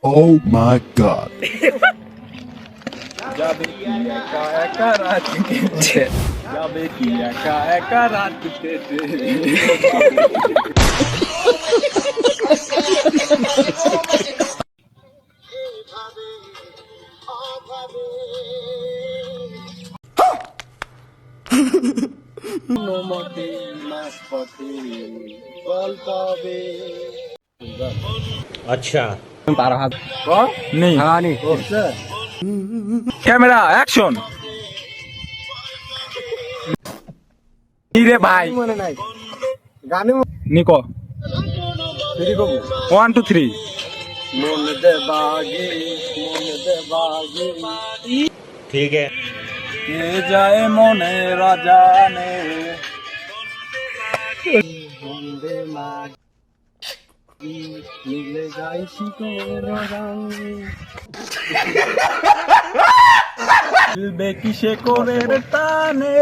Oh my god. যাবে কি একা একা রাত কেটে যাবে কি একা একা রাত কেটে নমতে মাস পথে বল কবে अच्छा তার হাত নেই ক্যামেরা অ্যাকশন রে ভাই মনে নাই গানে নিকো ফিরি কবু 1 2 3 মন দে বাগে ठीक है কে যায় মনে রাজানে বন্দে মাগি মিলে যাই শিকর রং দিলবে কিসে করে টানে